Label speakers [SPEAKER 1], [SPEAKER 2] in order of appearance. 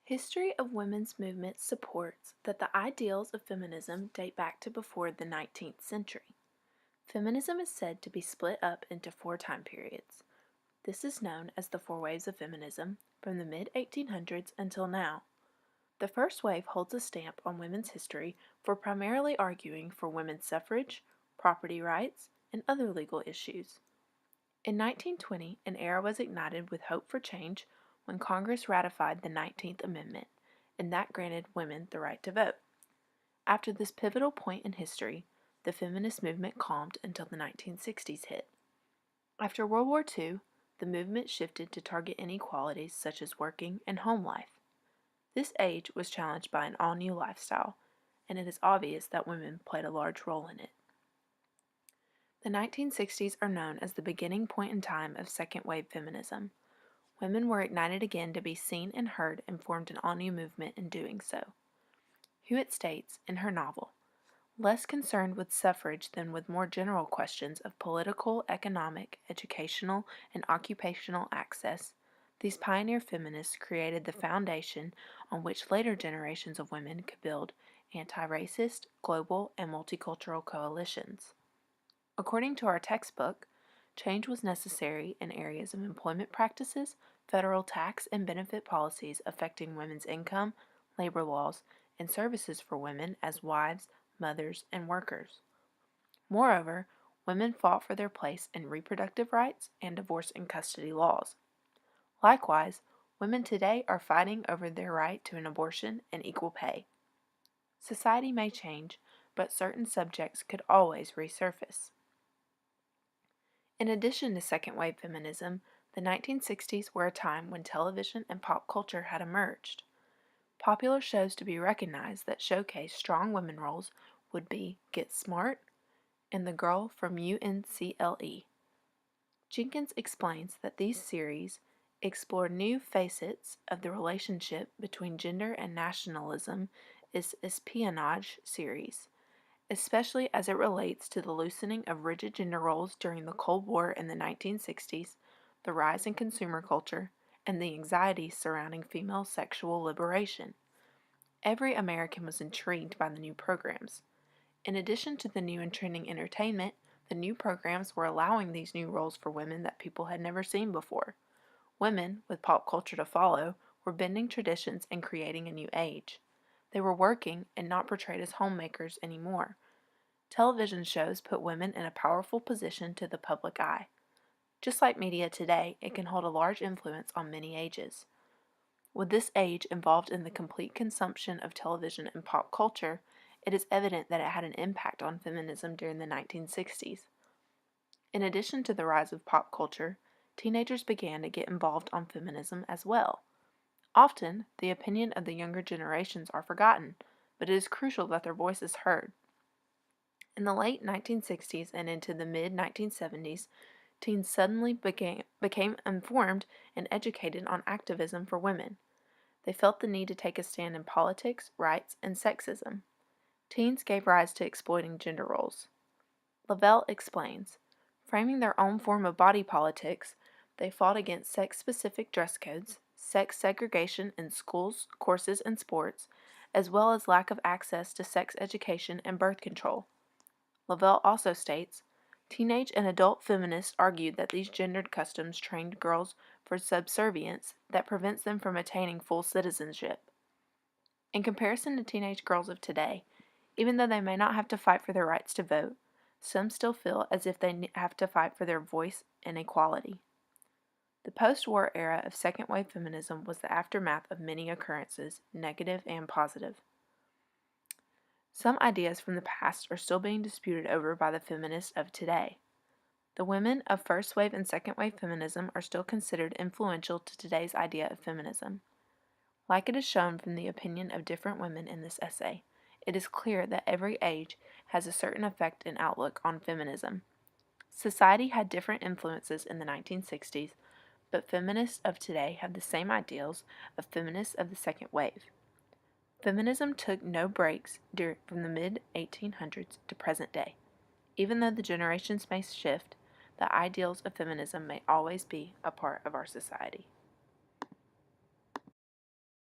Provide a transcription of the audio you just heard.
[SPEAKER 1] History of women's movement supports that the ideals of feminism date back to before the 19th century. Feminism is said to be split up into four time periods. This is known as the four waves of feminism from the mid 1800s until now. The first wave holds a stamp on women's history for primarily arguing for women's suffrage, property rights, and other legal issues. In 1920, an era was ignited with hope for change when Congress ratified the 19th Amendment, and that granted women the right to vote. After this pivotal point in history, the feminist movement calmed until the 1960s hit. After World War II, the movement shifted to target inequalities such as working and home life. This age was challenged by an all-new lifestyle, and it is obvious that women played a large role in it. The 1960s are known as the beginning point in time of second wave feminism. Women were ignited again to be seen and heard and formed an all-new movement in doing so. Hewitt states in her novel, less concerned with suffrage than with more general questions of political, economic, educational, and occupational access, these pioneer feminists created the foundation on which later generations of women could build anti-racist, global, and multicultural coalitions. According to our textbook, change was necessary in areas of employment practices, federal tax and benefit policies affecting women's income, labor laws, and services for women as wives, mothers, and workers. Moreover, women fought for their place in reproductive rights and divorce and custody laws. Likewise, women today are fighting over their right to an abortion and equal pay. Society may change, but certain subjects could always resurface. In addition to second wave feminism, the 1960s were a time when television and pop culture had emerged. Popular shows to be recognized that showcased strong women roles would be Get Smart and The Girl from UNCLE. Jenkins explains that these series explore new facets of the relationship between gender and nationalism as espionage series, especially as it relates to the loosening of rigid gender roles during the Cold War in the 1960s, the rise in consumer culture, and the anxiety surrounding female sexual liberation. Every American was intrigued by the new programs. In addition to the new and trending entertainment, the new programs were allowing these new roles for women that people had never seen before. Women, with pop culture to follow, were bending traditions and creating a new age. They were working and not portrayed as homemakers anymore. Television shows put women in a powerful position to the public eye. Just like media today, it can hold a large influence on many ages. With this age involved in the complete consumption of television and pop culture, it is evident that it had an impact on feminism during the 1960s. In addition to the rise of pop culture, teenagers began to get involved on feminism as well. Often, the opinion of the younger generations are forgotten, but it is crucial that their voice is heard. In the late 1960s and into the mid-1970s, teens suddenly became informed and educated on activism for women. They felt the need to take a stand in politics, rights, and sexism. Teens gave rise to exploiting gender roles. Lavelle explains, framing their own form of body politics, they fought against sex-specific dress codes, sex segregation in schools, courses, and sports, as well as lack of access to sex education and birth control. Lavelle also states, teenage and adult feminists argued that these gendered customs trained girls for subservience that prevents them from attaining full citizenship. In comparison to teenage girls of today, even though they may not have to fight for their rights to vote, some still feel as if they have to fight for their voice and equality. The post-war era of second-wave feminism was the aftermath of many occurrences, negative and positive. Some ideas from the past are still being disputed over by the feminists of today. The women of first wave and second wave feminism are still considered influential to today's idea of feminism. Like it is shown from the opinion of different women in this essay, it is clear that every age has a certain effect and outlook on feminism. Society had different influences in the 1960s, but feminists of today have the same ideals of feminists of the second wave. Feminism took no breaks from the mid-1800s to present day. Even though the generations may shift, the ideals of feminism may always be a part of our society.